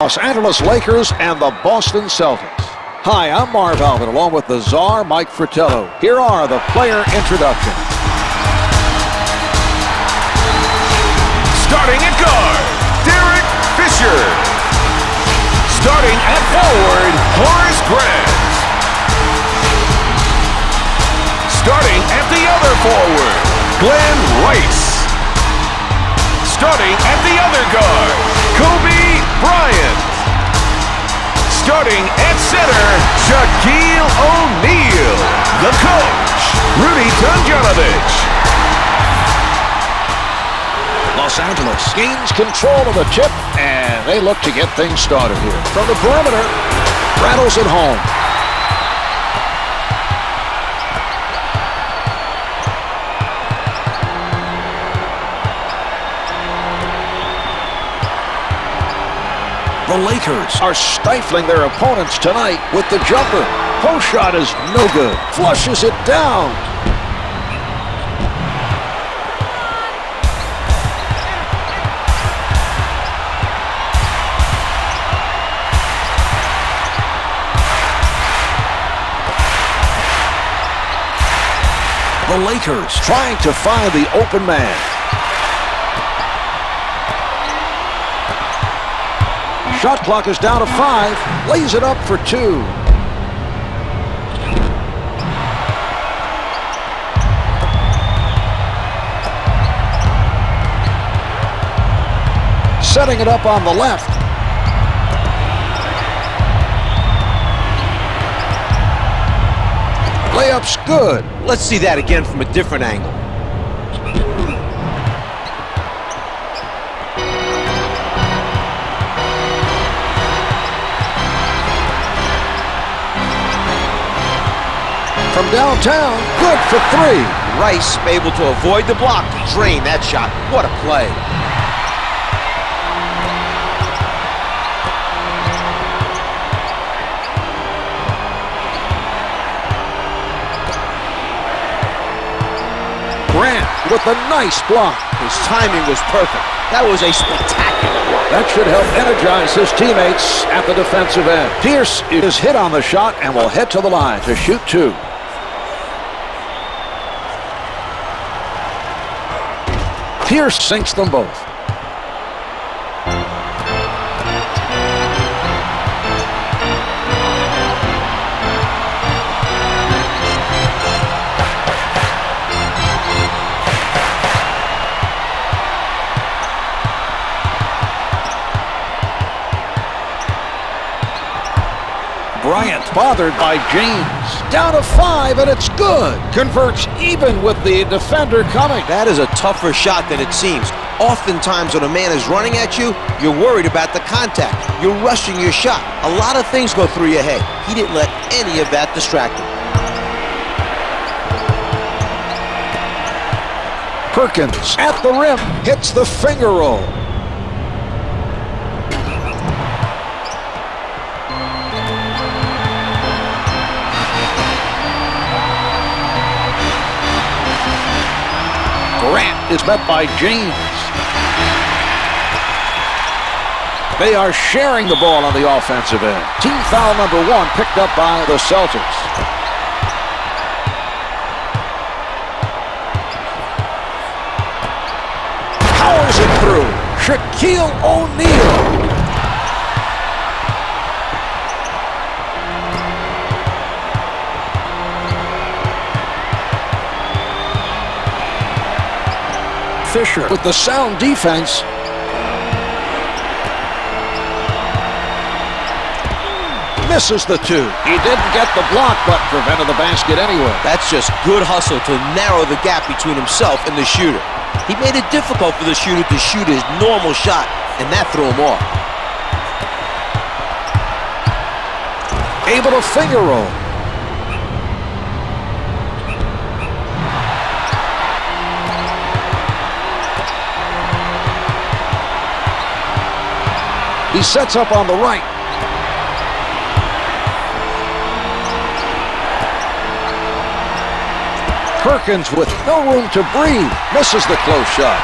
Los Angeles Lakers and the Boston Celtics. Hi, I'm Marv Alvin, along with the czar, Mike Fratello. Here are the player introductions. Starting at guard, Derek Fisher. Starting at forward, Horace Grant. Starting at the other forward, Glenn Rice. Starting at the other guard, Kobe Bryant. Starting at center, Shaquille O'Neal. The coach, Rudy Tomjanovich. Los Angeles gains control of the tip, and they look to get things started here. From the perimeter, rattles it home. The Lakers are stifling their opponents tonight with the jumper. Post shot is no good. Flushes it down. The Lakers trying to find the open man. Shot clock is down to 5. Lays it up for 2. Setting it up on the left. Layup's good. Let's see that again from a different angle. From downtown, good for 3. Rice able to avoid the block to drain that shot. What a play. Grant with a nice block. His timing was perfect. That was a spectacular block. That should help energize his teammates at the defensive end. Pierce is hit on the shot and will head to the line to shoot 2. Pierce sinks them both. Bryant bothered by James. Down to 5, and it's good. Converts even with the defender coming. That is a tougher shot than it seems. Oftentimes when a man is running at you, you're worried about the contact. You're rushing your shot. A lot of things go through your head. He didn't let any of that distract him. Perkins at the rim hits the finger roll. Grant is met by James. They are sharing the ball on the offensive end. Team foul number 1 picked up by the Celtics. Powers it through. Shaquille O'Neal. Fisher with the sound defense. Misses the 2. He didn't get the block, but prevented the basket anyway. That's just good hustle to narrow the gap between himself and the shooter. He made it difficult for the shooter to shoot his normal shot, and that threw him off. Able to finger roll. He sets up on the right. Perkins with no room to breathe. Misses the close shot.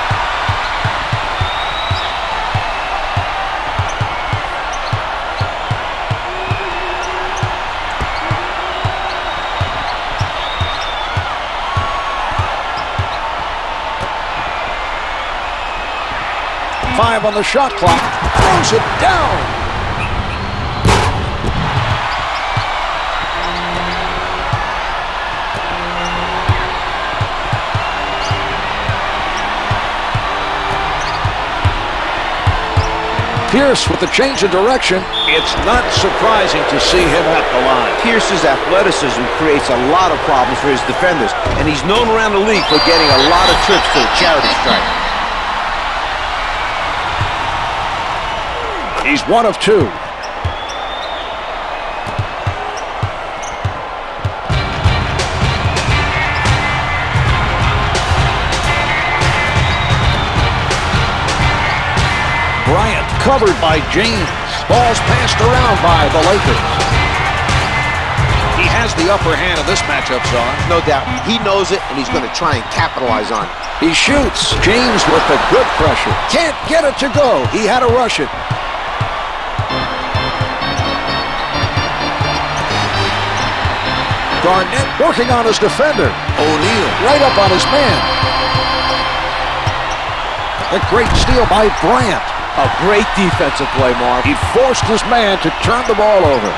5 on the shot clock. Throws it down. Pierce with the change of direction. It's not surprising to see him at the line. Pierce's athleticism creates a lot of problems for his defenders, and he's known around the league for getting a lot of trips to the charity stripe. He's 1 of 2. Bryant covered by James. Ball's passed around by the Lakers. He has the upper hand in this matchup, Zon. No doubt. He knows it, and he's going to try and capitalize on it. He shoots. James with the good pressure. Can't get it to go. He had to rush it. Garnett working on his defender. O'Neal right up on his man. A great steal by Bryant. A great defensive play, Marv. He forced his man to turn the ball over.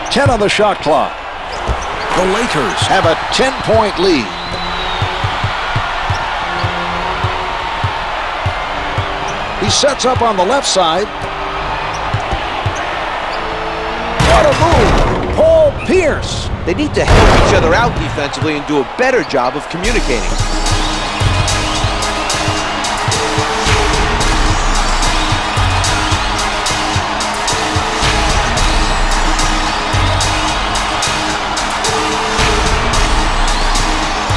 Ten on the shot clock. The Lakers have a 10-point lead. He sets up on the left side. What a move. Paul Pierce. They need to help each other out defensively and do a better job of communicating.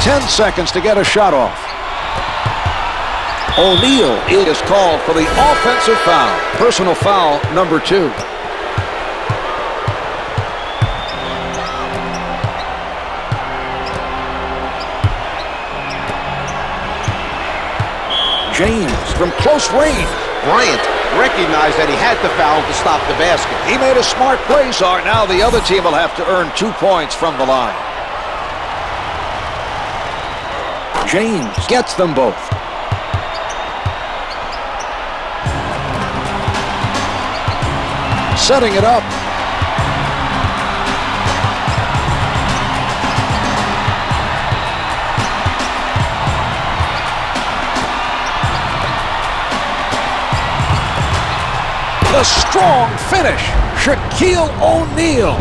Ten seconds to get a shot off. O'Neal is called for the offensive foul. Personal foul number 2. James from close range. Bryant recognized that he had to foul to stop the basket. He made a smart play, Czar. Now the other team will have to earn 2 points from the line. James gets them both. Setting it up. The strong finish. Shaquille O'Neal.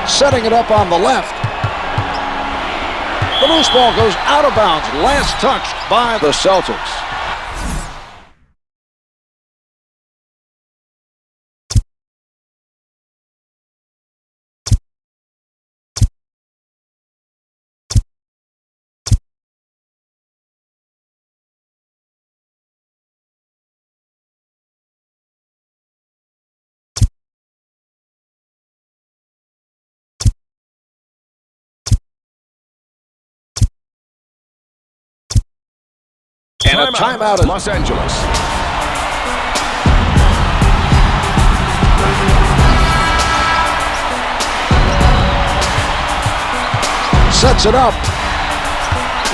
Setting it up on the left. The loose ball goes out of bounds. Last touched by the Celtics. And a timeout in Los Angeles. Sets it up.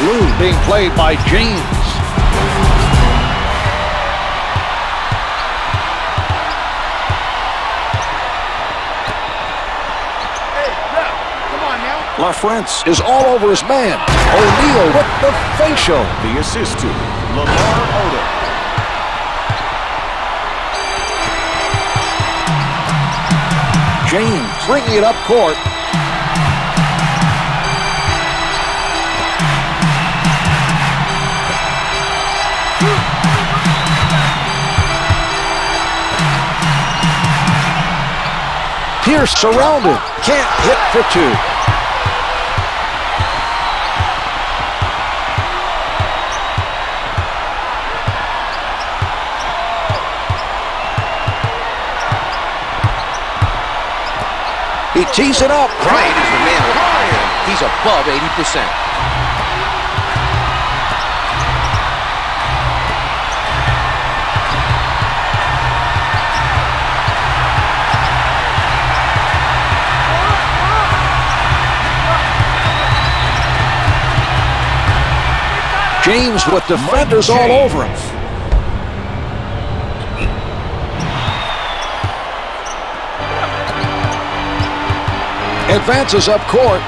Lou being played by James. LaFrance is all over his man. O'Neal with the facial. The assist to Lamar Odom. James bringing it up court. Pierce surrounded. Can't hit for 2. He tees it up. Bryant is the man with Bryant. He's above 80%. James with defenders all over him. Advances up court.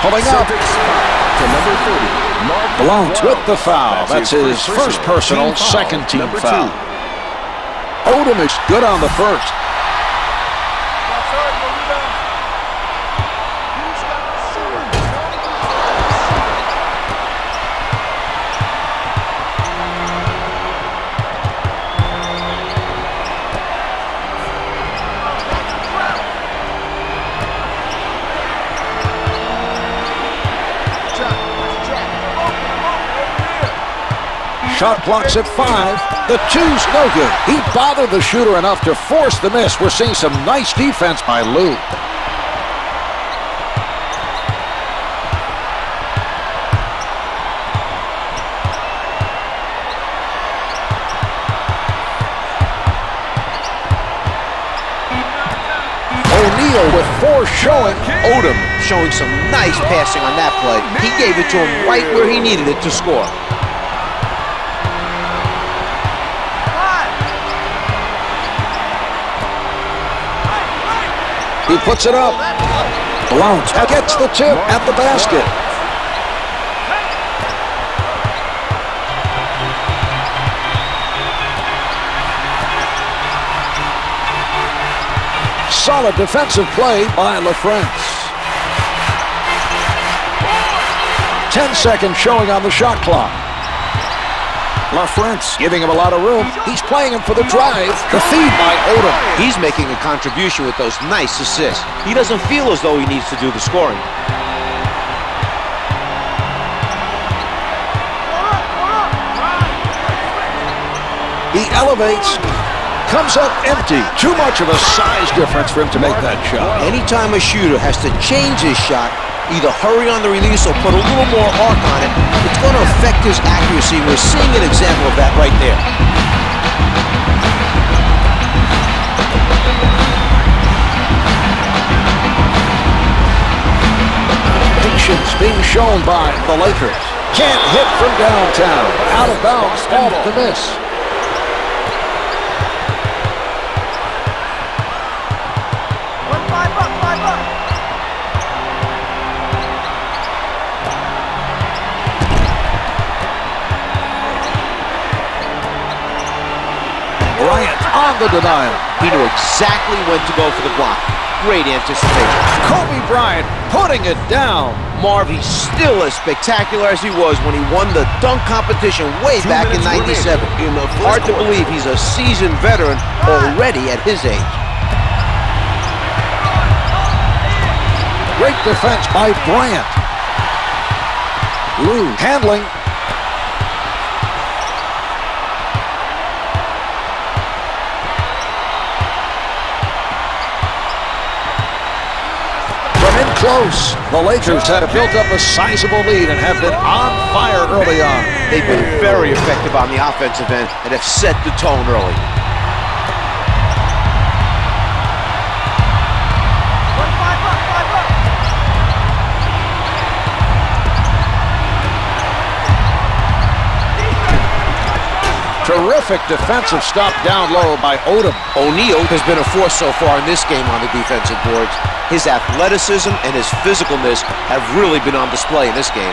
Pulling up to number 30. Bryant with the foul. That's his first personal, second team foul. Odom is good on the first. Shot clock's at 5. The two's no good. He bothered the shooter enough to force the miss. We're seeing some nice defense by Lou. O'Neal with 4 showing. Odom showing some nice passing on that play. He gave it to him right where he needed it to score. He puts it up. Bryant gets the tip at the basket. Solid defensive play by LaFrance. 10 seconds showing on the shot clock. LaFrance giving him a lot of room. He's playing him for the drive. The feed by Odom. He's making a contribution with those nice assists. He doesn't feel as though he needs to do the scoring. He elevates. Comes up empty. Too much of a size difference for him to make that shot. Anytime a shooter has to change his shot, either hurry on the release or put a little more arc on it, it's going to affect his accuracy. We're seeing an example of that right there. Patience being shown by the Lakers. Can't hit from downtown. Out of bounds off the miss. Bryant on the denial. He knew exactly when to go for the block. Great anticipation. Kobe Bryant putting it down. Marv, he's still as spectacular as he was when he won the dunk competition way back in '97. Hard to believe he's a seasoned veteran already at his age. Great defense by Bryant. Lou handling. Close. The Lakers have built up a sizable lead and have been on fire early on. They've been very effective on the offensive end and have set the tone early. Terrific defensive stop down low by Odom. O'Neal has been a force so far in this game on the defensive boards. His athleticism and his physicalness have really been on display in this game.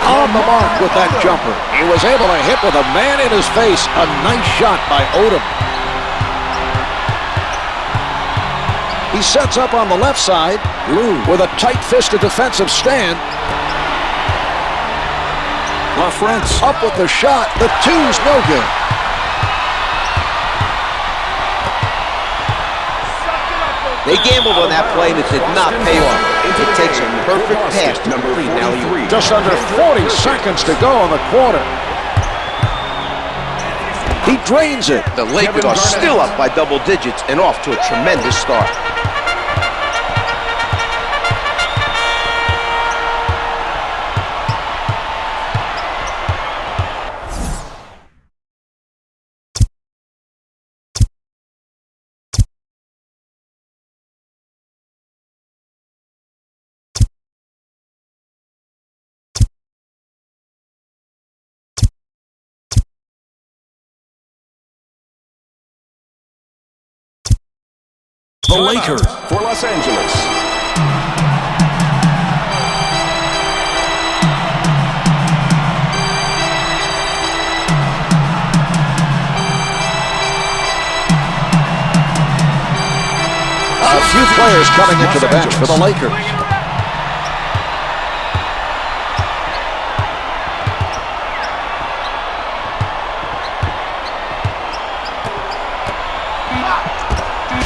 On the mark with that jumper. He was able to hit with a man in his face. A nice shot by Odom. He sets up on the left side. Lou with a tight-fisted defensive stand. LaFrance up with the shot. The two's no good. They gambled on that play and it did not pay off. It takes a perfect pass to complete an alley-oop. Just under 40 seconds to go in the quarter. He drains it. The Lakers are still up by double digits and off to a tremendous start. the Lakers. For Los Angeles. A few players coming into the bench for the Lakers.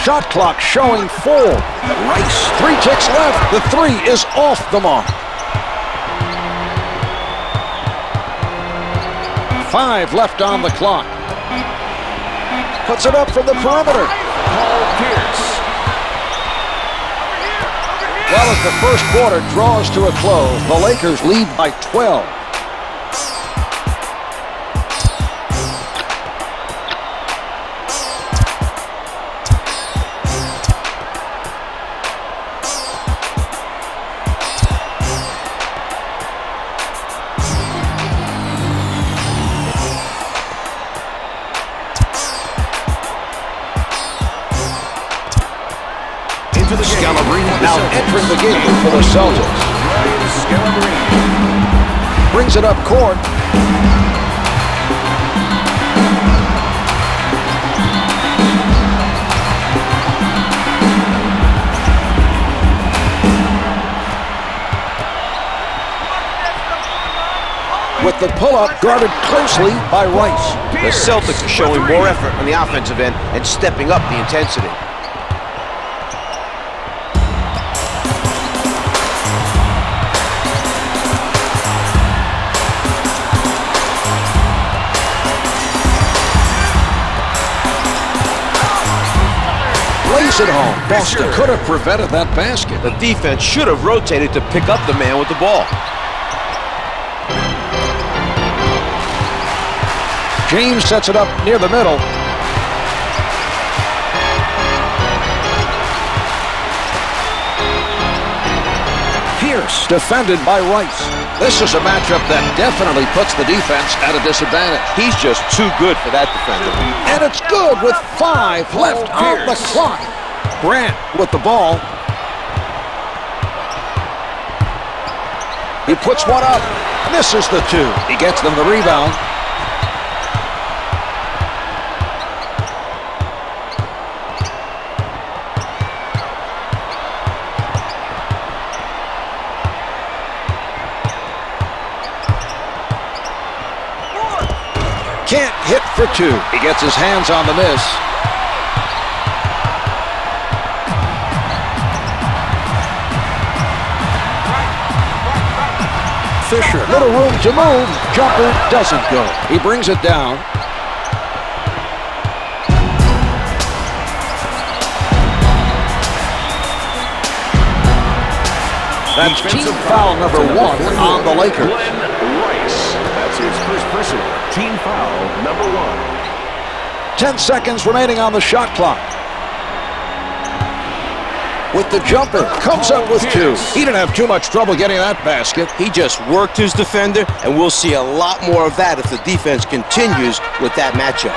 Shot clock showing 4. Rice, 3 ticks left. The 3 is off the mark. 5 left on the clock. Puts it up from the perimeter. Paul Pierce. Well, as the first quarter draws to a close, the Lakers lead by 12. Now entering the game for the Celtics. Brings it up court. With the pull-up guarded closely by Rice. The Celtics are showing more effort on the offensive end and stepping up the intensity. At home. Boston could have prevented that basket. The defense should have rotated to pick up the man with the ball. James sets it up near the middle. Pierce defended by Rice. This is a matchup that definitely puts the defense at a disadvantage. He's just too good for that defender. And it's good with 5 left on the clock. Bryant with the ball. He puts one up. Misses the 2. He gets them the rebound. Can't hit for 2. He gets his hands on the miss. Fisher, little room to move. Jumper doesn't go. He brings it down. That's team foul number 1 on the Lakers. Rice. That's his first personal. Team foul number 1. 10 seconds remaining on the shot clock. With the jumper, comes up with 2. He didn't have too much trouble getting that basket. He just worked his defender, and we'll see a lot more of that if the defense continues with that matchup.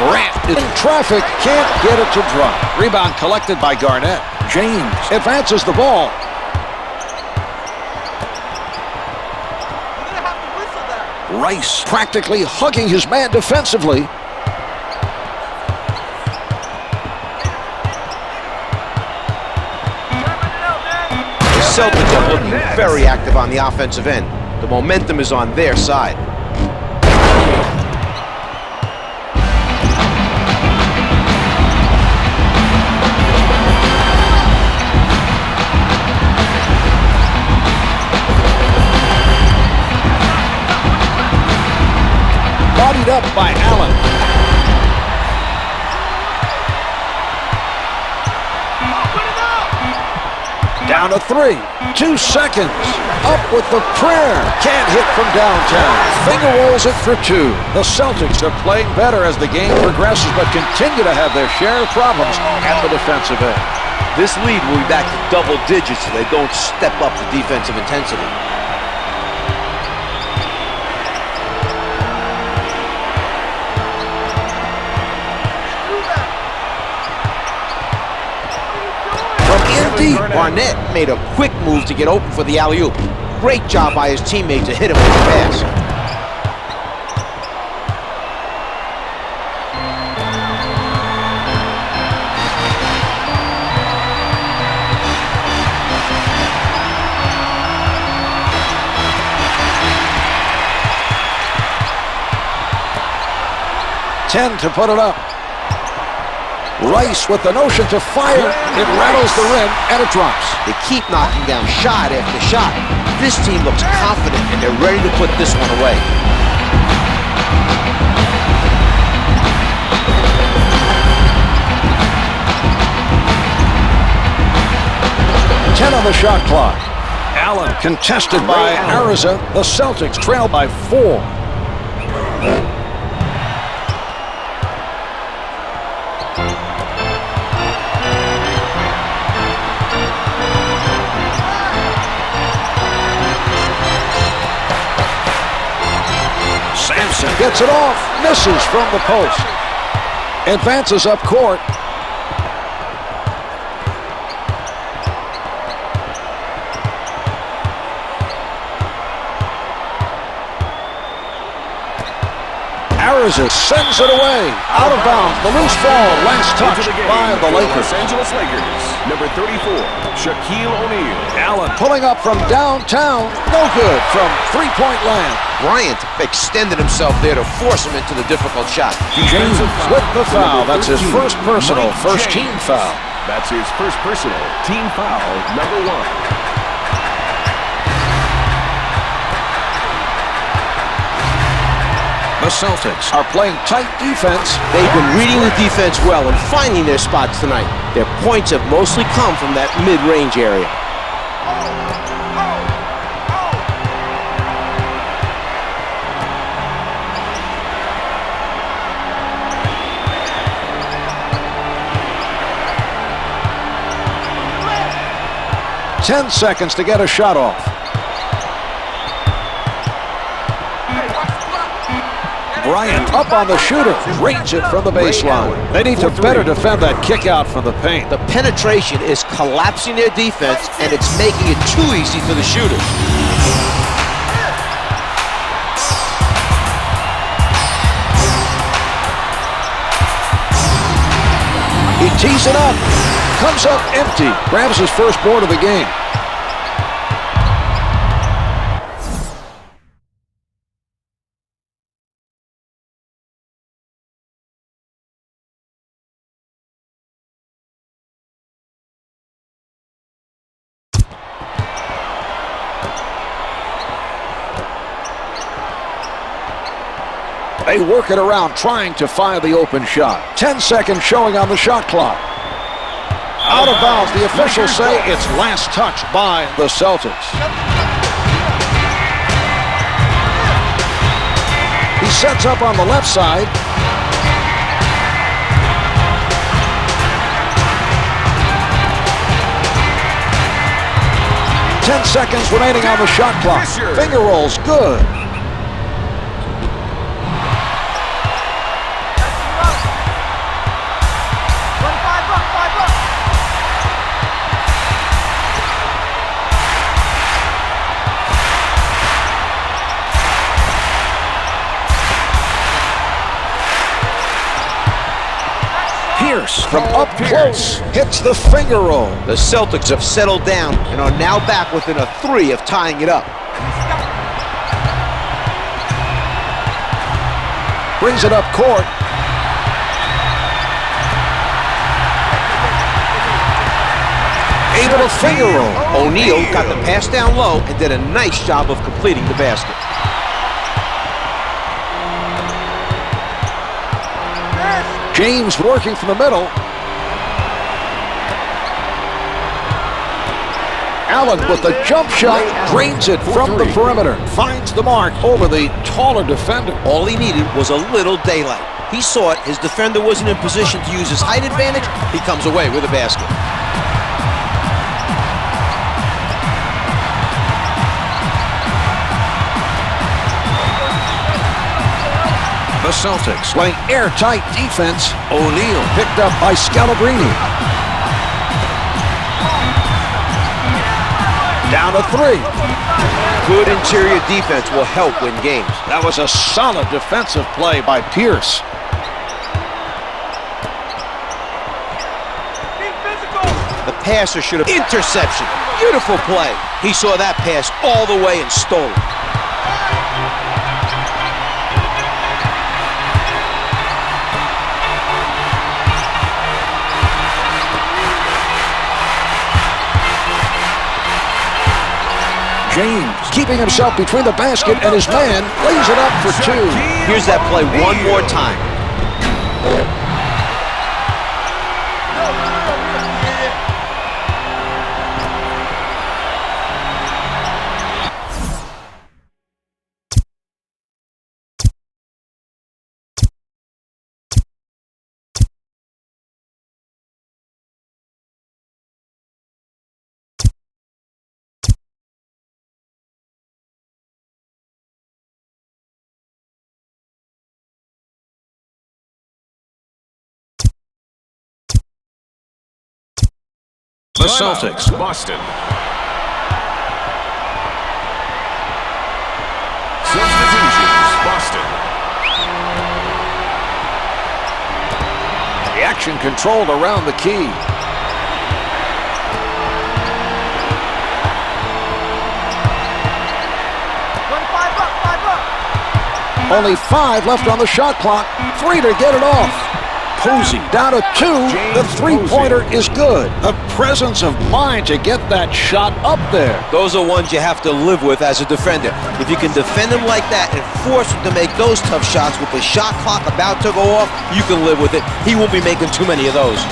Grant in traffic, can't get it to drop. Rebound collected by Garnett. James advances the ball. Rice practically hugging his man defensively. The Celtics are looking very active on the offensive end. The momentum is on their side. Bodied up by Allen. Down to 3. 2 seconds. Up with the prayer. Can't hit from downtown. Finger rolls it for 2. The Celtics are playing better as the game progresses, but continue to have their share of problems at the defensive end. This lead will be back to double digits if they don't step up the defensive intensity. Garnett made a quick move to get open for the alley-oop. Great job by his teammate to hit him with the pass. Ten to put it up. Rice with the notion to fire. It rattles the rim and it drops. They keep knocking down shot after shot. This team looks confident and they're ready to put this one away. On the shot clock. Allen contested by Ariza. The Celtics trail by 4. Sampson gets it off, misses from the post. Advances up court. Ariza sends it away. Out of bounds. The loose ball. Last touch by the Lakers. Los Angeles Lakers. Number 34, Shaquille O'Neal. Allen pulling up from downtown. No good from three-point land. Bryant extended himself there to force him into the difficult shot. James with the foul. That's his first personal, first team foul. That's his first personal, team foul, number 1. The Celtics are playing tight defense. They've been reading the defense well and finding their spots tonight. Their points have mostly come from that mid-range area. Ten seconds to get a shot off. Bryant up on the shooter, drains it from the baseline. They need to better defend that kick out from the paint. The penetration is collapsing their defense, and it's making it too easy for the shooter. He tees it up, comes up empty, grabs his first board of the game. They work it around, trying to fire the open shot. 10 seconds showing on the shot clock. Out of bounds. The officials say it's last touch by the Celtics. He sets up on the left side. Ten seconds remaining on the shot clock. Finger rolls, good. From up close, hits the finger roll. The Celtics have settled down and are now back within a 3 of tying it up. Brings it up court. Able to finger roll. O'Neal got the pass down low and did a nice job of completing the basket. James working from the middle. Allen with the jump shot, drains it from the perimeter. Finds the mark over the taller defender. All he needed was a little daylight. He saw it. His defender wasn't in position to use his height advantage. He comes away with a basket. The Celtics playing airtight defense. O'Neal picked up by Scalabrine. Down to 3. Good interior defense will help win games. That was a solid defensive play by Pierce. The passer should have... Interception. Beautiful play. He saw that pass all the way and stole it. James keeping himself between the basket and his man lays it up for 2. Here's that play one more time. The Celtics. Boston. Substitutions. Boston. The action controlled around the key. Only 5 left on the shot clock. 3 to get it off. Posey down to 2. The three-pointer is good. The presence of mind to get that shot up there. Those are ones you have to live with as a defender. If you can defend him like that and force him to make those tough shots with the shot clock about to go off, you can live with it. He won't be making too many of those.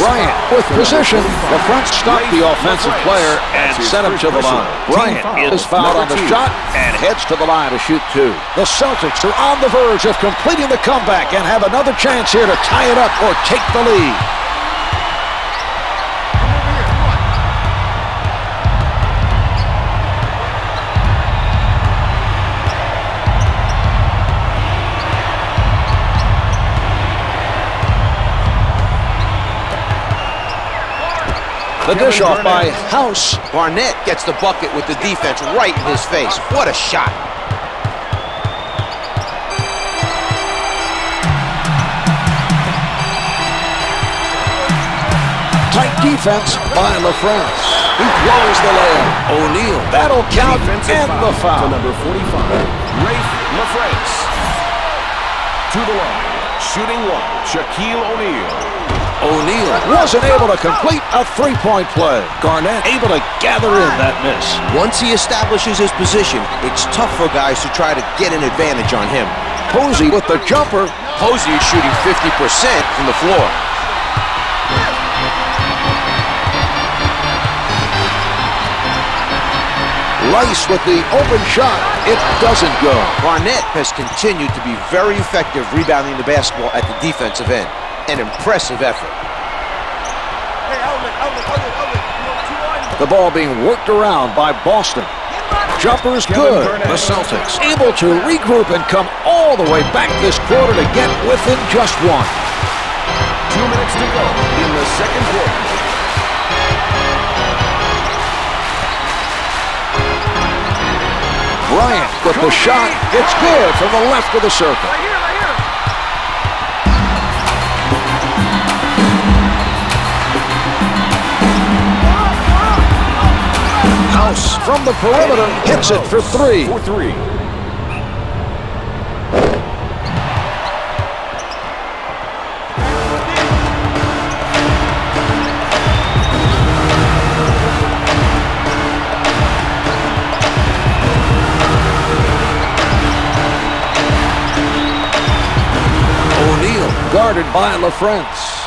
Bryant with position. The front stopped the offensive player and sent him to the line. Bryant is fouled on the shot and heads to the line to shoot 2. The Celtics are on the verge of completing the comeback and have another chance here to tie it up or take the lead. The dish off by House. Garnett gets the bucket with the defense right in his face. What a shot. Tight defense by LaFrance. He blows the layup. O'Neal. That'll count and the foul. To number 45, Rafe LaFrance. To the line, shooting 1, Shaquille O'Neal. O'Neal wasn't able to complete a three-point play. Garnett able to gather in that miss. Once he establishes his position, it's tough for guys to try to get an advantage on him. Posey with the jumper. Posey is shooting 50% from the floor. Rice with the open shot. It doesn't go. Garnett has continued to be very effective rebounding the basketball at the defensive end. An impressive effort. The ball being worked around by Boston. Jumper's good. The Celtics able to regroup and come all the way back this quarter to get within just 1. 2 minutes to go in the second quarter. Bryant with the shot. It's good from the left of the circle. House from the perimeter hits it for 3. For 3. O'Neal guarded by LaFrance.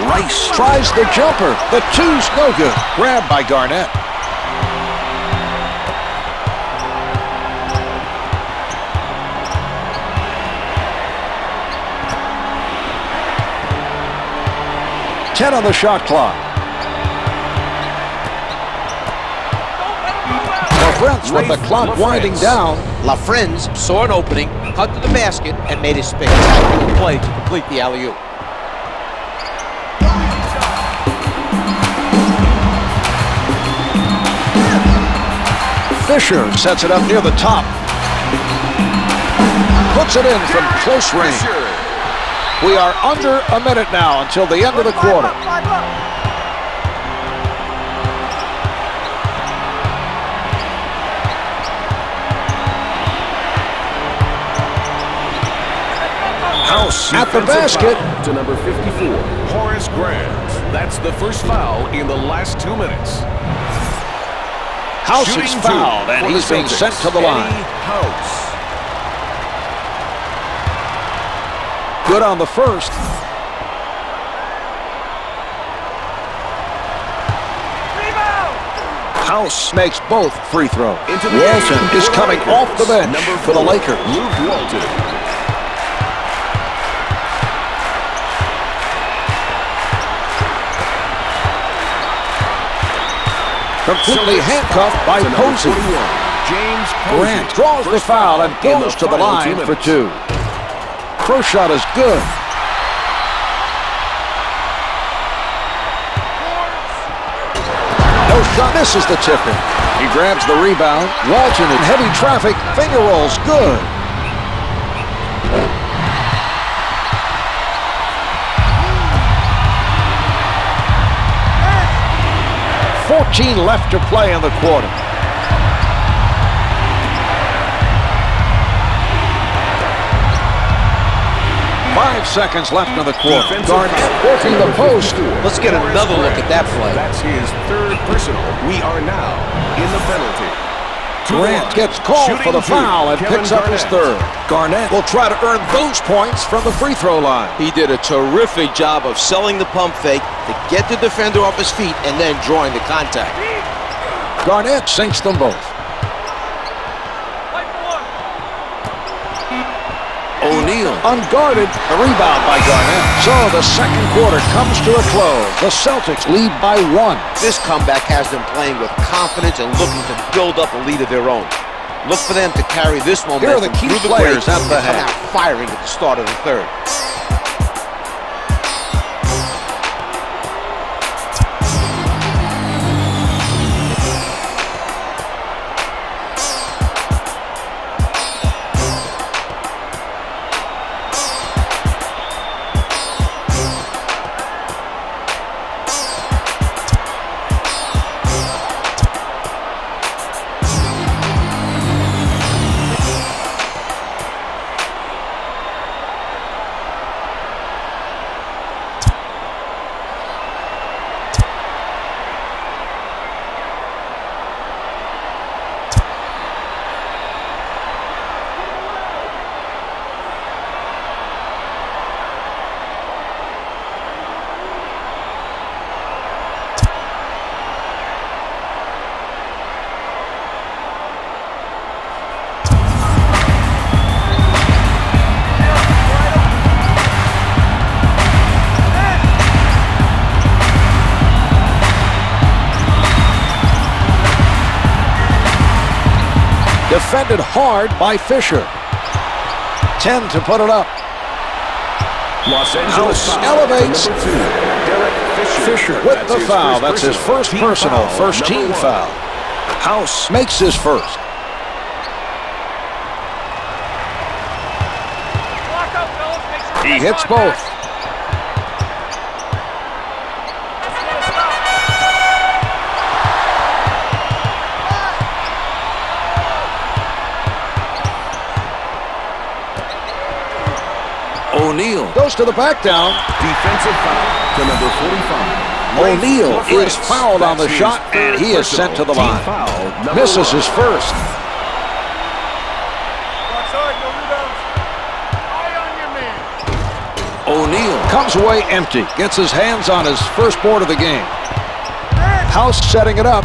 Rice tries the jumper. The 2's no good. Grabbed by Garnett. Ten on the shot clock. Prince with the clock winding down. LaFrance saw an opening, cut to the basket, and made a spectacular play to complete the alley-oop. Fisher sets it up near the top. Puts it in from close range. We are under a minute now until the end of the quarter. House at the basket. To number 54, Horace Grant. That's the first foul in the last 2 minutes. House is fouled, and he's being sent to the line. House. Good on the first. House makes both free throws. Walton is coming off the bench for the Lakers. Luke Walton. Completely handcuffed by Posey. James Grant draws the foul and goes to the line for two. First shot is good. No shot, misses the tip-in. He grabs the rebound. Walton in heavy traffic, finger rolls good. .14 left to play in the quarter. Five seconds left in the quarter. Garnett working the post. Let's get another look at that play. That's his third personal. We are now in the penalty. Grant gets called for the foul and picks up his third. Garnett will try to earn those points from the free throw line. He did a terrific job of selling the pump fake to get the defender off his feet and then drawing the contact. Garnett sinks them both. O'Neal unguarded. The rebound by Garnett. So the second quarter comes to a close. The Celtics lead by 1. This comeback has them playing with confidence and looking to build up a lead of their own. Look for them to carry this momentum. Here are the key through the players break at the and come half. out firing at the start of the third. Defended hard by Fisher. 10 to put it up. Los Angeles House elevates. Fisher with the foul. That's his first personal, first team foul. House makes his first. He hits both. O'Neal goes to the back down. Defensive foul to number 45. O'Neal is fouled on the shot, and he is sent to the line. Misses his first. O'Neal comes away empty. Gets his hands on his first board of the game. House setting it up.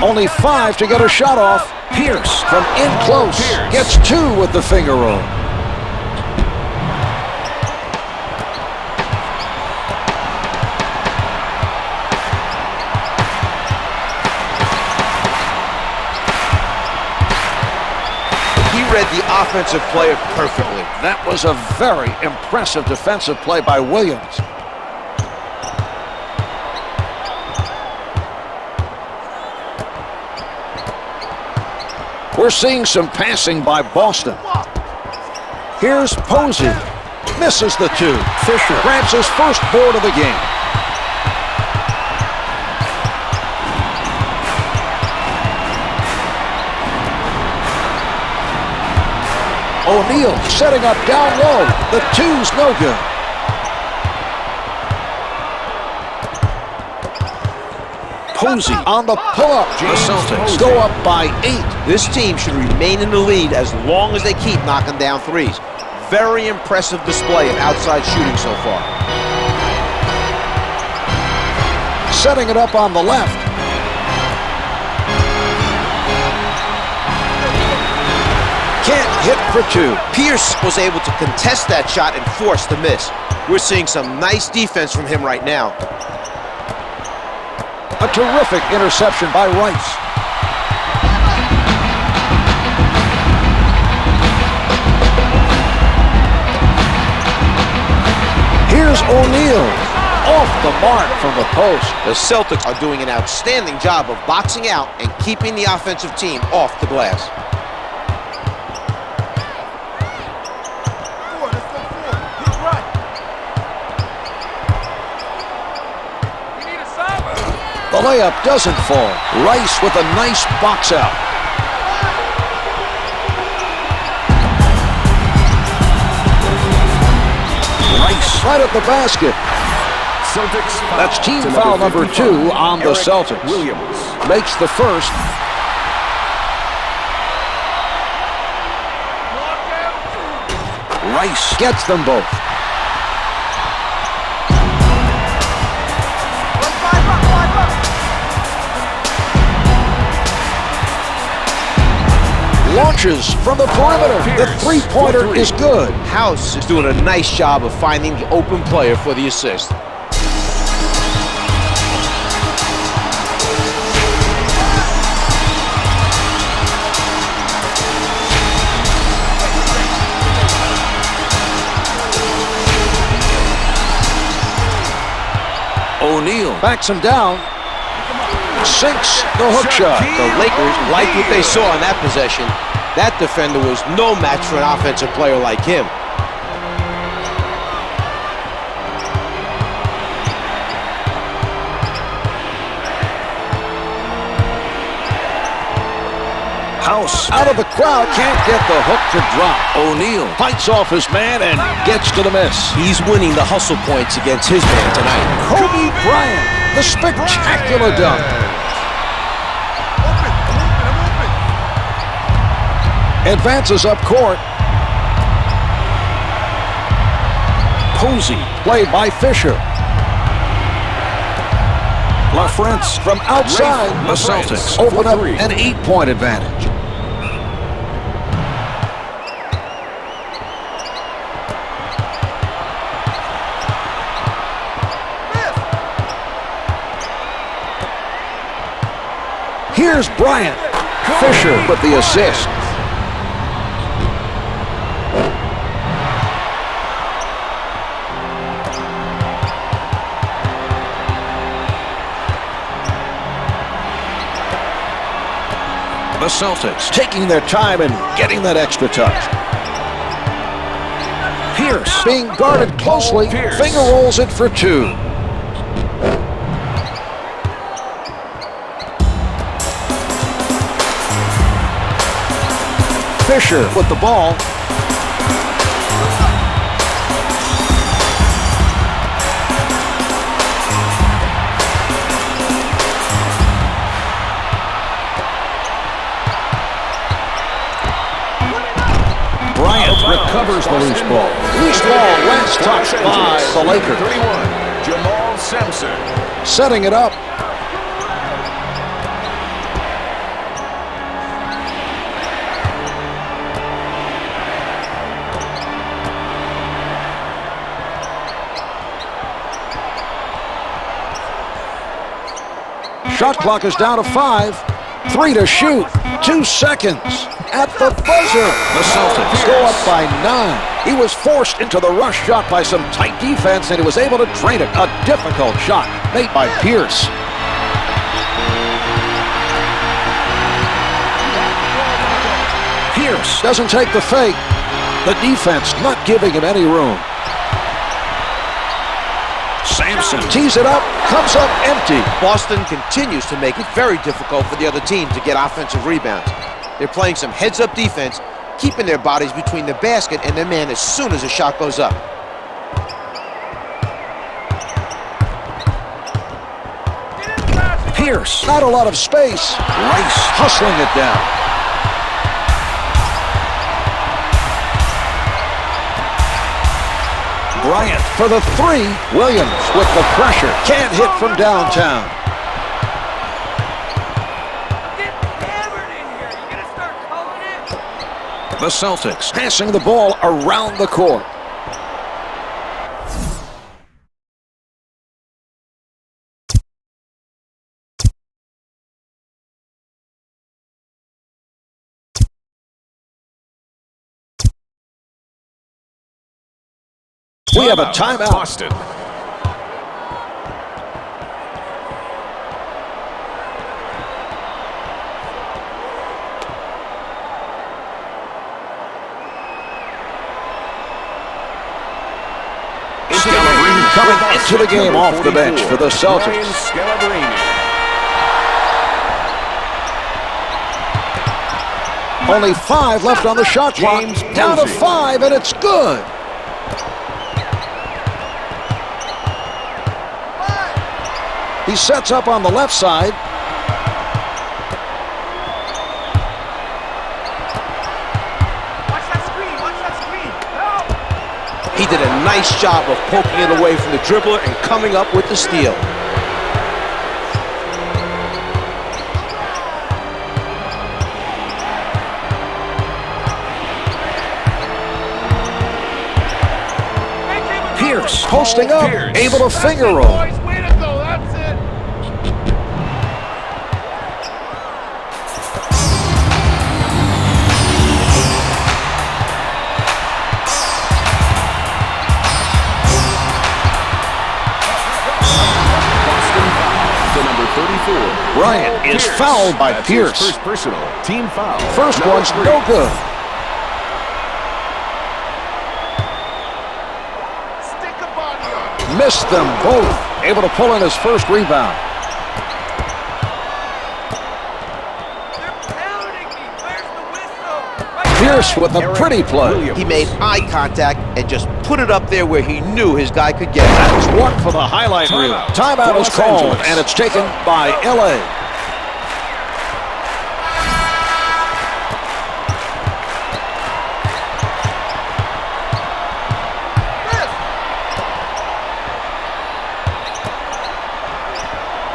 Only 5 to get a shot off. Pierce from in close gets 2 with the finger roll. He read the offensive player perfectly. That was a very impressive defensive play by Williams. We're seeing some passing by Boston. Here's Posey. Misses the 2. Fisher grabs his first board of the game. O'Neal setting up down low. The 2's no good. Posey on the pull-up. The Celtics go up by 8. This team should remain in the lead as long as they keep knocking down threes. Very impressive display of outside shooting so far. Setting it up on the left. Can't hit for 2. Pierce was able to contest that shot and force the miss. We're seeing some nice defense from him right now. A terrific interception by Rice. Here's O'Neal. Off the mark from the post. The Celtics are doing an outstanding job of boxing out and keeping the offensive team off the glass. The layup doesn't fall. Rice with a nice box out. Rice right at the basket. Celtics. That's team foul number 2 on the Celtics. Williams makes the first. Rice gets them both. Launches from the perimeter. The three-pointer is good. House is doing a nice job of finding the open player for the assist. O'Neal backs him down. Sinks the hook shot. The Lakers liked what they saw in that possession. That defender was no match for an offensive player like him. House out of the crowd, can't get the hook to drop. O'Neal fights off his man and gets to the miss. He's winning the hustle points against his man tonight. Kobe Bryant, the spectacular dunk. Advances up court. Posey, played by Fisher. LaFrance from outside. The Celtics open up an 8-point advantage. Here's Bryant. Fisher with the assist. The Celtics taking their time and getting that extra touch. Pierce being guarded closely. Finger rolls it for 2. Fisher with the ball. Bryant recovers the loose ball. Loose ball, last touch by the Lakers. 31, Jamal Sampson. Setting it up. Shot clock is down to 5. 3 to shoot. 2 seconds. At the buzzer. The Celtics go up by 9. He was forced into the rush shot by some tight defense, and he was able to drain it. A difficult shot made by Pierce. Pierce doesn't take the fake. The defense not giving him any room. Sampson tees it up, comes up empty. Boston continues to make it very difficult for the other team to get offensive rebounds. They're playing some heads-up defense, keeping their bodies between the basket and their man as soon as a shot goes up. Pierce, not a lot of space. Rice hustling it down. Bryant for the 3. Williams with the pressure. Can't hit from downtown. The Celtics passing the ball around the court. We have a timeout. Boston. Coming into the game off the bench for the Celtics. Only 5 left on the shot clock. Down to 5, and it's good. He sets up on the left side. Watch that screen, watch that screen. Help! He did a nice job of poking it away from the dribbler and coming up with the steal. Pierce posting up, able to finger roll. Bryant is fouled by Pierce. First personal team foul. First one's no good. Stick a body on. Missed them both. Able to pull in his first rebound. They're pounding me. Where's the whistle? Pierce with a pretty play. He made eye contact and just put it up there where he knew his guy could get it. That was one for the highlight reel. Timeout is called, and it's taken by L.A.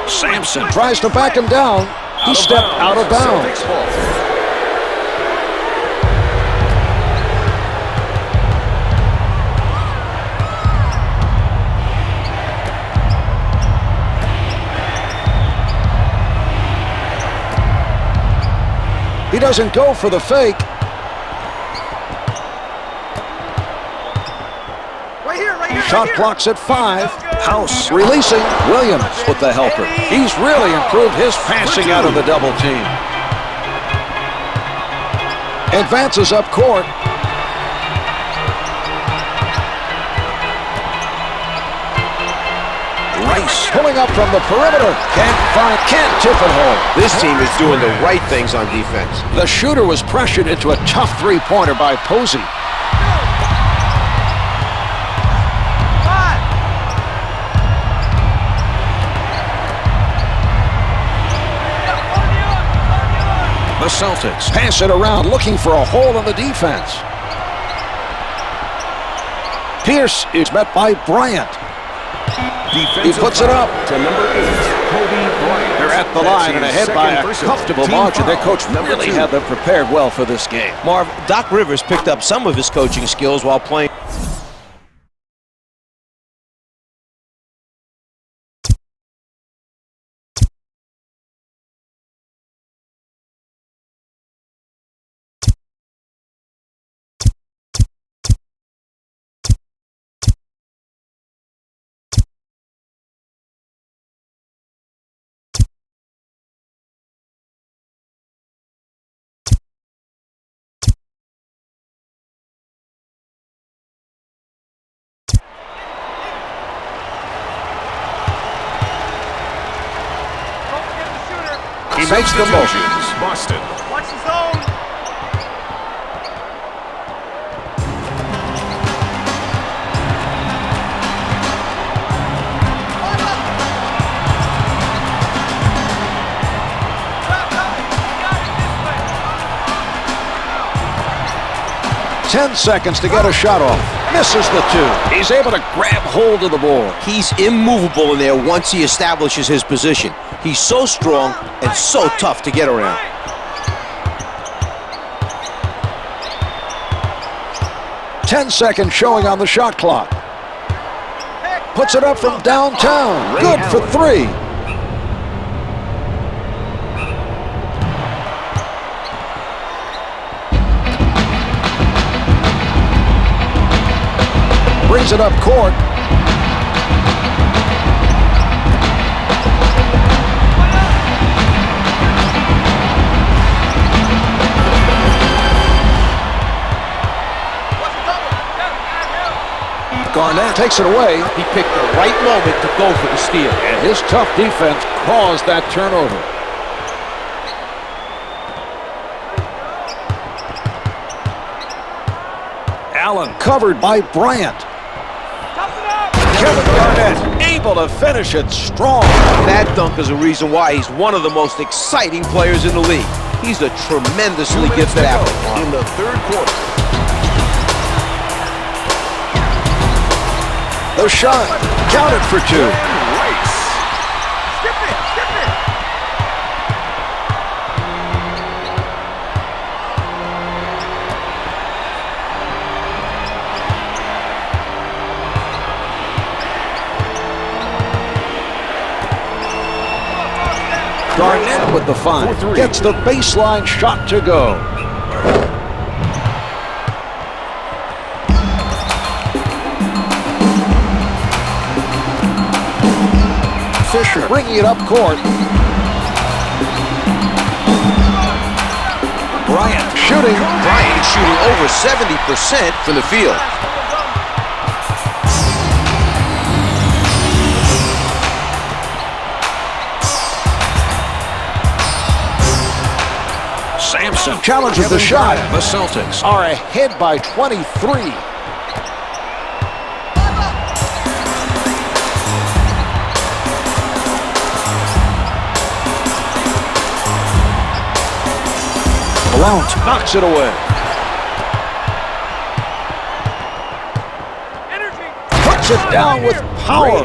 Sampson tries to back him down. He stepped out of bounds. He doesn't go for the fake. Right here. Shot clock's at 5. House releasing. Williams with the helper. He's really improved his passing out of the double team. Advances up court. Rice pulling up from the perimeter. Can't tip it home. This team is doing the right things on defense. The shooter was pressured into a tough three-pointer by Posey. The Celtics pass it around, looking for a hole in the defense. Pierce is met by Bryant. He puts it up to number 8, Kobe Bryant. They're at the line and ahead by a comfortable margin. Their coach really had them prepared well for this game. Marv, Doc Rivers picked up some of his coaching skills while playing. He makes the motion. Boston. Watch the zone. 10 seconds to get a shot off. Misses the two. He's able to grab hold of the ball. He's immovable in there once he establishes his position. He's so strong and so tough to get around. Ten seconds showing on the shot clock. Puts it up from downtown. Good for three. Brings it up court. Garnett takes it away. He picked the right moment to go for the steal. And his tough defense caused that turnover. Allen covered by Bryant. Kevin Garnett able to finish it strong. That dunk is a reason why he's one of the most exciting players in the league. He's a tremendously gifted athlete. In the third quarter. The shot counted for two. Skip it, skip it. Garnett with the find. Gets the baseline shot to go. Fisher bringing it up court. Bryant shooting. Bryant is shooting over 70% from the field. Sampson challenges the shot. The Celtics are ahead by 23. Blount knocks it away. Puts it down with power.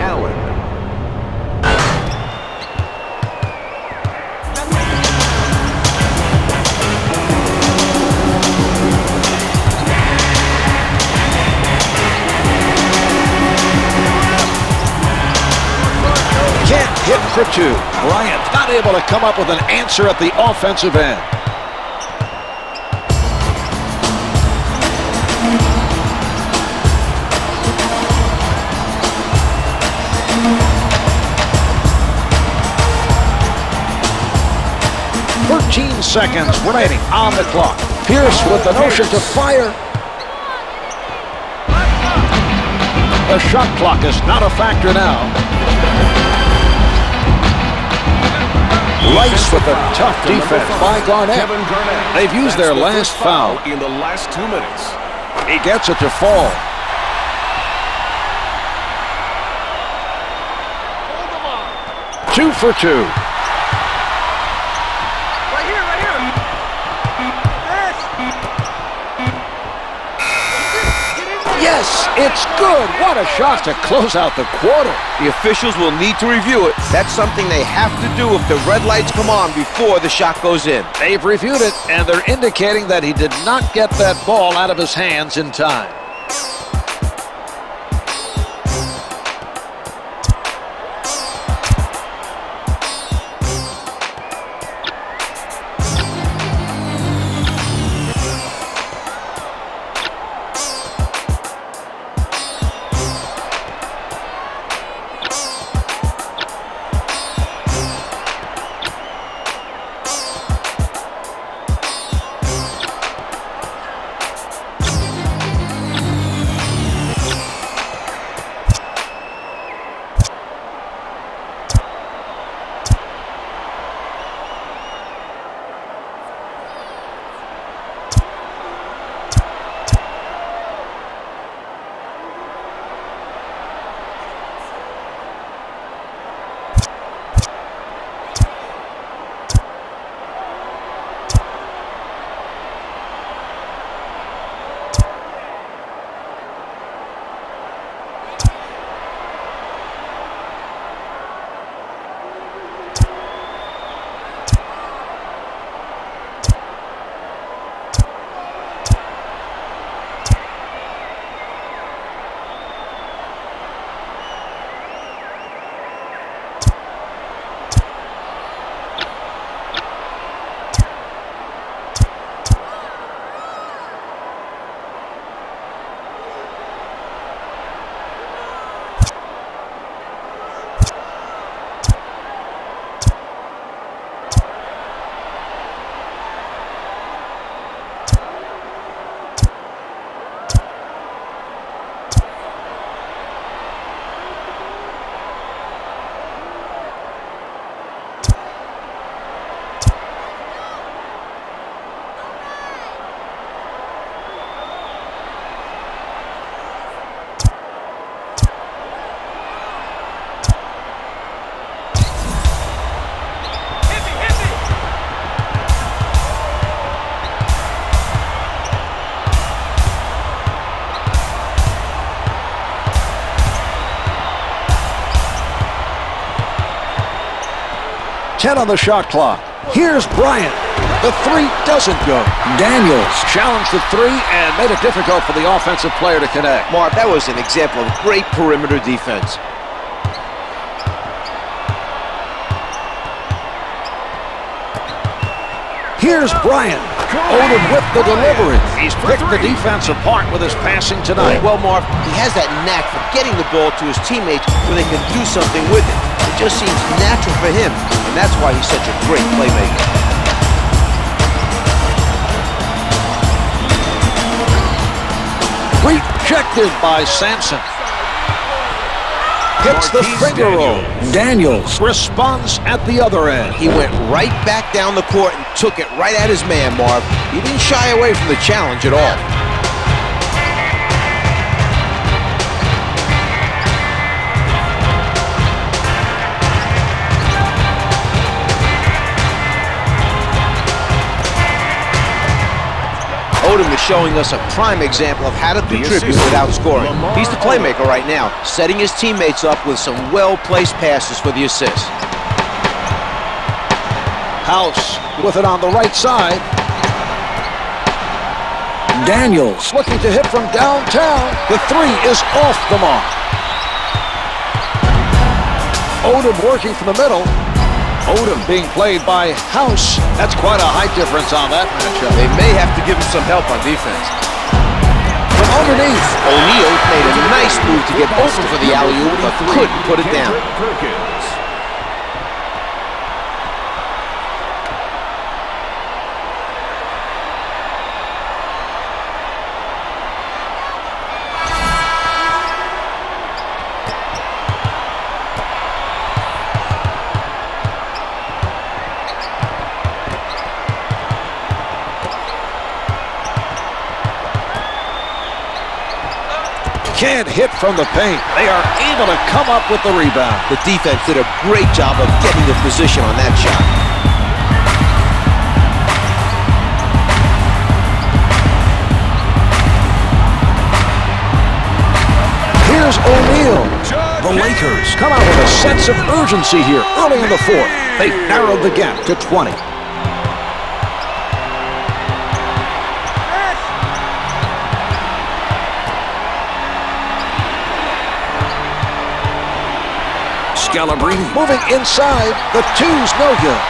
Can't hit for two. Bryant not able to come up with an answer at the offensive end. Seconds remaining on the clock. Pierce with the notion to fire. The shot clock is not a factor now. Rice with a tough defense by Garnett. They've used their last foul in the last 2 minutes. He gets it to fall. Two for two. Yes, it's good. What a shot to close out the quarter. The officials will need to review it. That's something they have to do if the red lights come on before the shot goes in. They've reviewed it, and they're indicating that he did not get that ball out of his hands in time. 10 on the shot clock. Here's Bryant. The three doesn't go. Daniels challenged the three and made it difficult for the offensive player to connect. Mark, that was an example of great perimeter defense. Here's Bryant. Odom with the delivery. He's picked the defense apart with his passing tonight. Well, Mark, he has that knack for getting the ball to his teammates where they can do something with it. It just seems natural for him, and that's why he's such a great playmaker. Rejected by Sampson. Hits the finger roll. Daniels responds at the other end. He went right back down the court and took it right at his man, Marv. He didn't shy away from the challenge at all. Odom is showing us a prime example of how to contribute without scoring. He's the playmaker right now, setting his teammates up with some well-placed passes for the assist. House with it on the right side. Daniels looking to hit from downtown. The three is off the mark. Odom working from the middle. Odom being played by House. That's quite a height difference on that matchup. They may have to give him some help on defense. From underneath. O'Neal made a nice move to get open for the alley-oop, but couldn't put it down. Can't hit from the paint. They are able to come up with the rebound. The defense did a great job of getting the position on that shot. Here's O'Neal. The Lakers come out with a sense of urgency here early in the fourth. They've narrowed the gap to 20. Scalabrini moving inside. The two's no good.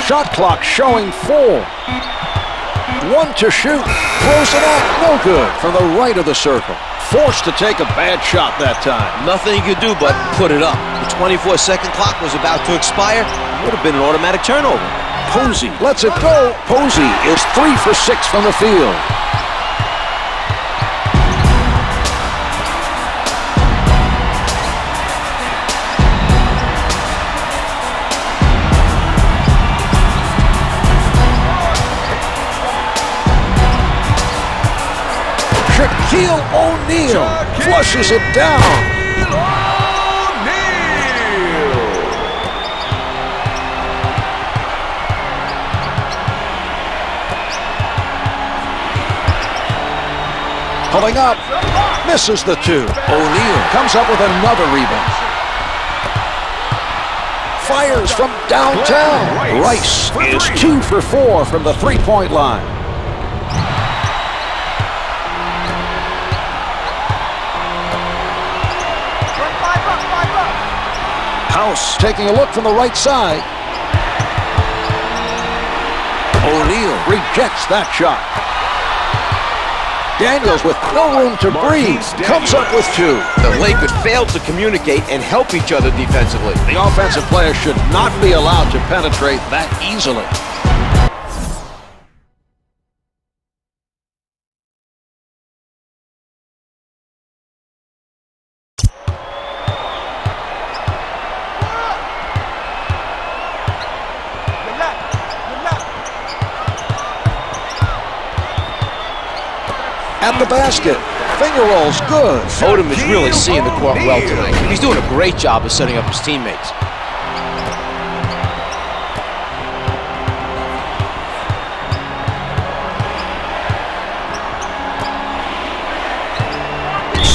Shot clock showing 4. 1 to shoot. Throws it up. No good from the right of the circle. Forced to take a bad shot that time. Nothing he could do but put it up. The 24-second clock was about to expire. It would have been an automatic turnover. Posey lets it go. Posey is 3 for 6 from the field. Shaquille O'Neal flushes it down. Pulling up, misses the two. O'Neal comes up with another rebound. Fires from downtown. Rice is 2 for 4 from the three-point line. House taking a look from the right side. O'Neal rejects that shot. Daniels with no room to breathe comes up with 2. The Lakers failed to communicate and help each other defensively. The offensive player should not be allowed to penetrate that easily. At the basket. Finger rolls good. Odom is really seeing the court well tonight. He's doing a great job of setting up his teammates.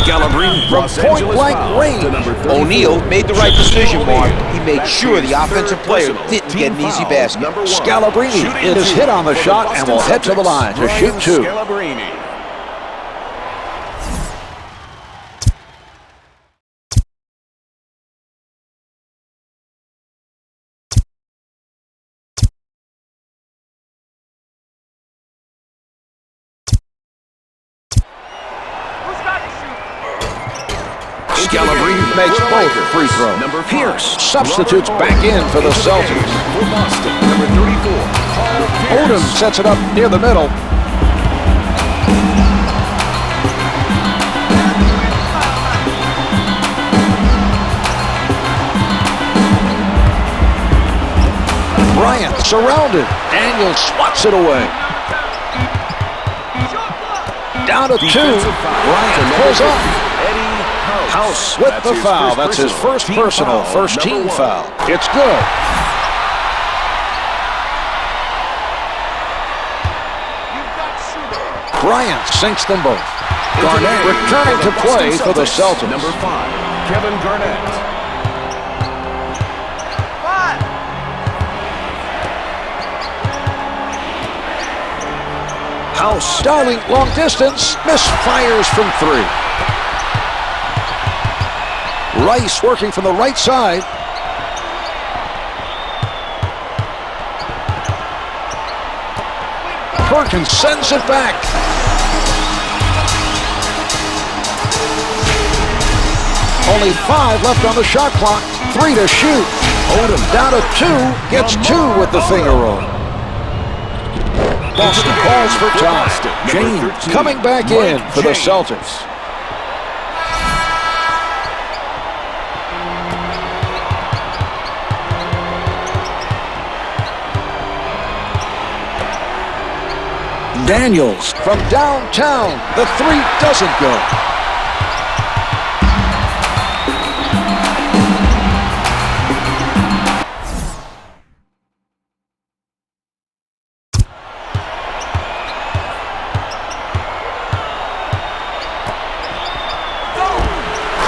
Scalabrini From point-blank range. O'Neal made the right decision, Mark. He made sure the offensive player didn't get an easy basket. Scalabrini is hit on the shot and will head to the line to shoot two. Scalabrini. Scalabrini makes both free throws. Number Pierce 5, substitutes Robert back in for the Celtics. For Boston, number 34, Paul Pierce. Odom sets it up near the middle. Bryant surrounded. Daniels swats it away. Down to two. Bryant pulls up. House with the foul. That's his first personal, first team foul. It's good. Bryant sinks them both. Garnett returning to play for the Celtics. Number 5, Kevin Garnett. House styling long distance, misfires from three. Rice working from the right side. Perkins sends it back. Only 5 left on the shot clock. 3 to shoot. Odom down to 2, gets 2 with the finger roll. Boston calls for time. James coming back in for the Celtics. Daniels from downtown. The 3 doesn't go.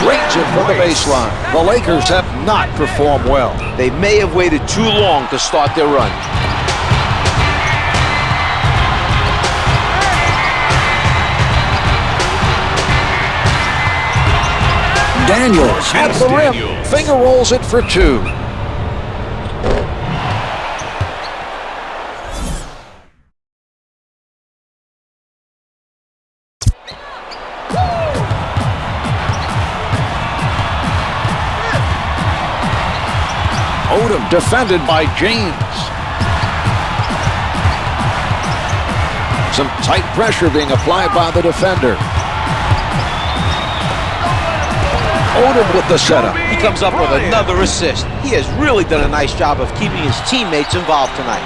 Drains it from the baseline. The Lakers have not performed well. They may have waited too long to start their run. Daniels at the rim. Finger rolls it for 2. Odom defended by James. Some tight pressure being applied by the defender. Odom with the setup. He comes up with another assist. He has really done a nice job of keeping his teammates involved tonight.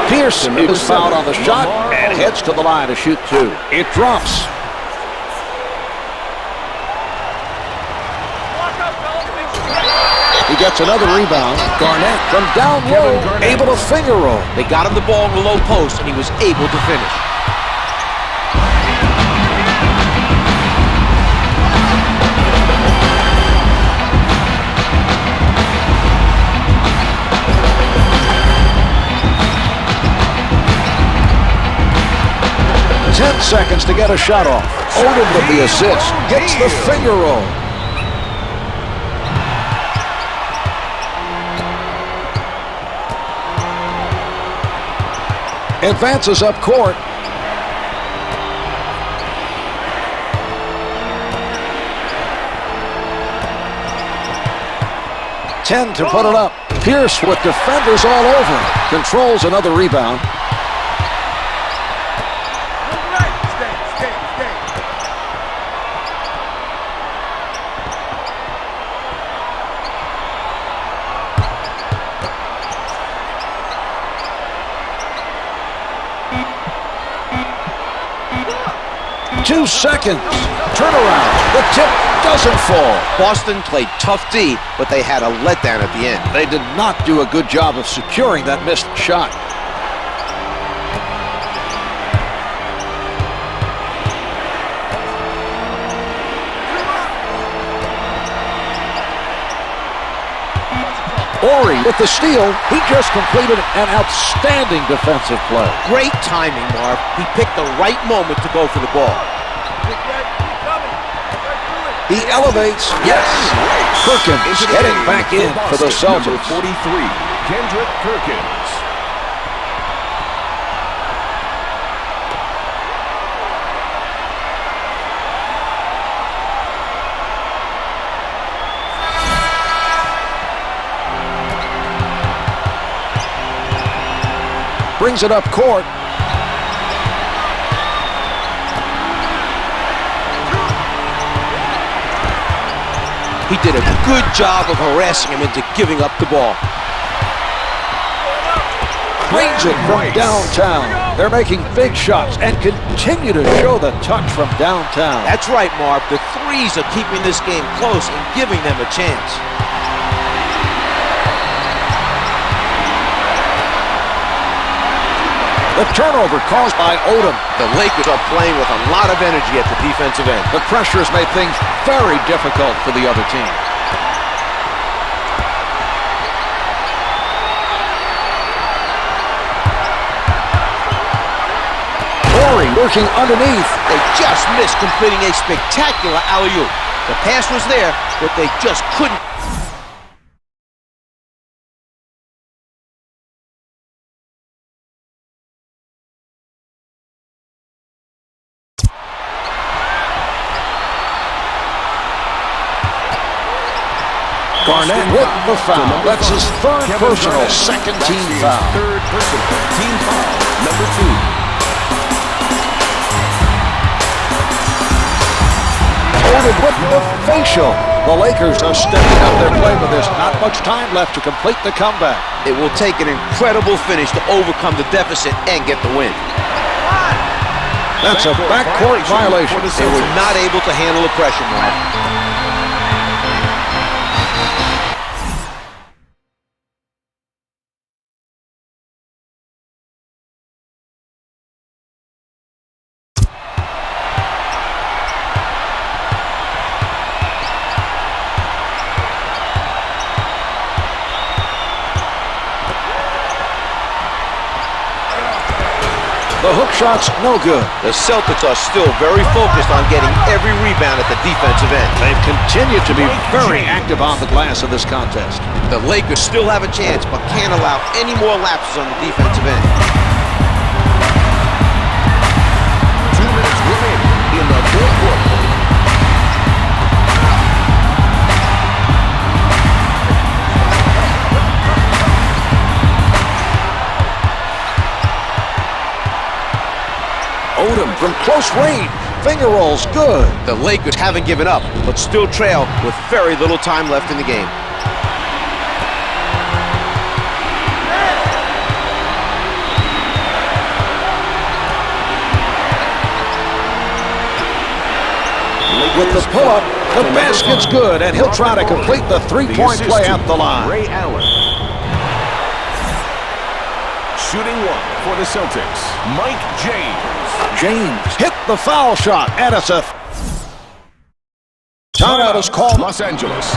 Pierce is fouled on the shot and heads to the line to shoot 2. It drops. He gets another rebound. Garnett from down low, able to finger roll. They got him the ball in the low post, and he was able to finish. Seconds to get a shot off. Odom with the assist. Gets the finger roll. Advances up court. Ten to put it up. Pierce with defenders all over him. Controls another rebound. 2 seconds. Turnaround. The tip doesn't fall. Boston played tough D, but they had a letdown at the end. They did not do a good job of securing that missed shot. Ori with the steal. He just completed an outstanding defensive play. Great timing, Marv. He picked the right moment to go for the ball. He elevates. Yes. Perkins heading back in for the Celtics. Number 43, Kendrick Perkins. Brings it up court. He did a good job of harassing him into giving up the ball. Brings it from downtown. They're making big shots and continue to show the touch from downtown. That's right, Marv. The threes are keeping this game close and giving them a chance. The turnover caused by Odom. The Lakers are playing with a lot of energy at the defensive end. The pressure has made things very difficult for the other team. Ori working underneath. They just missed completing a spectacular alley-oop. The pass was there, but they just couldn't. Garnett with the foul. That's his third personal, second team foul. Third personal, team foul, number 2. Ordered with the facial. The Lakers are stepping up their play with this. Not much time left to complete the comeback. It will take an incredible finish to overcome the deficit and get the win. That's a backcourt violation. They were not able to handle the pressure, Mark. The hook shot's no good. The Celtics are still very focused on getting every rebound at the defensive end. They've continued to be very active on the glass in this contest. The Lakers still have a chance, but can't allow any more lapses on the defensive end. 2 minutes remaining in the fourth quarter. Odom from close range. Finger rolls good. The Lakers haven't given up, but still trail with very little time left in the game. With the pull-up, the basket's good, and he'll try to complete the three-point play at the line. Ray Allen. Shooting one for the Celtics, Mike James. James hit the foul shot, and it's a timeout is called. Los Angeles.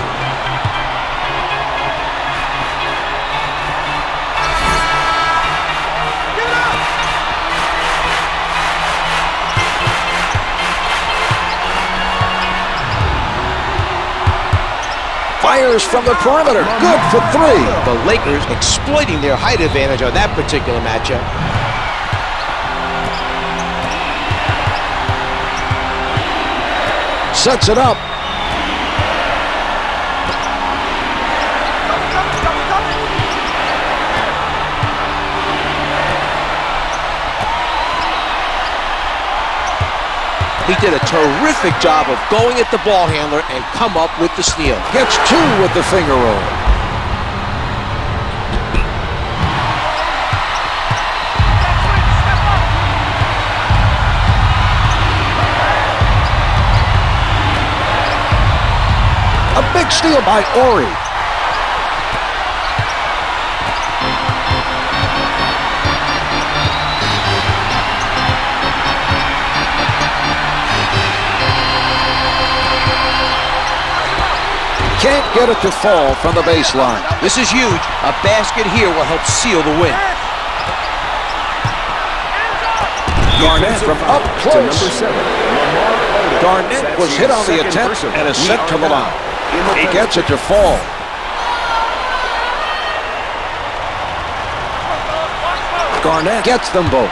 Fires from the perimeter. Good for three. The Lakers exploiting their height advantage on that particular matchup. Sets it up. He did a terrific job of going at the ball handler and come up with the steal. Gets two with the finger roll. A big steal by Ori. Can't get it to fall from the baseline. This is huge. A basket here will help seal the win. Garnett from up To number close. 7, Lamar Odom. Garnett That's was his hit on the second attempt personal. and is We sent are to the now line. in the He penalty. gets it to fall. Garnett gets them both.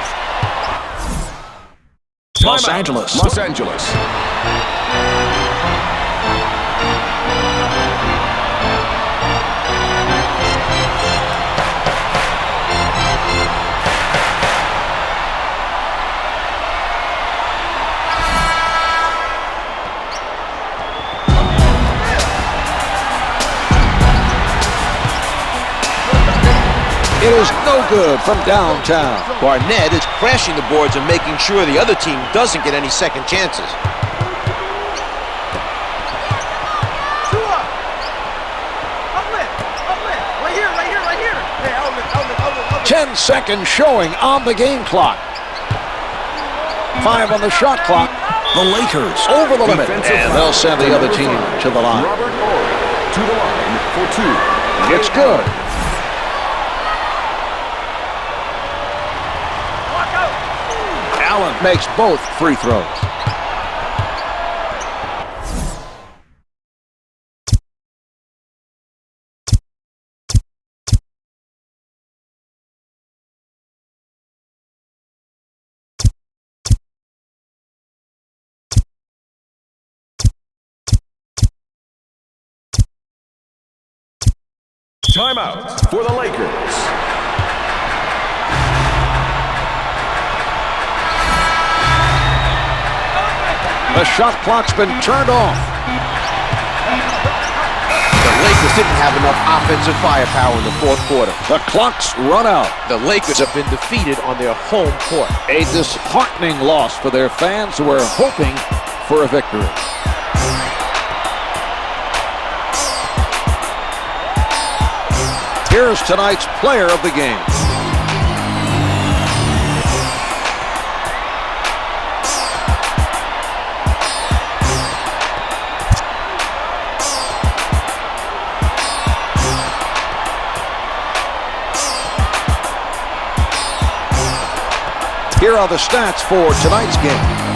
Los Timeout. Angeles. Los Angeles. It is no good from downtown. Garnett is crashing the boards and making sure the other team doesn't get any second chances. Tua! Uplift! Uplift! Right here, right here, right here! Hey, outlet. 10 seconds showing on the game clock. 5 on the shot clock. The Lakers over the limit. Defensive And foul they'll send the to other number team 5. to the line. Robert Ori to the line for 2. It's good. Walk out! Allen makes both free throws. Timeout for the Lakers. The shot clock's been turned off. The Lakers didn't have enough offensive firepower in the fourth quarter. The clock's run out. The Lakers have been defeated on their home court. A disheartening loss for their fans who were hoping for a victory. Here's tonight's player of the game. Here are the stats for tonight's game.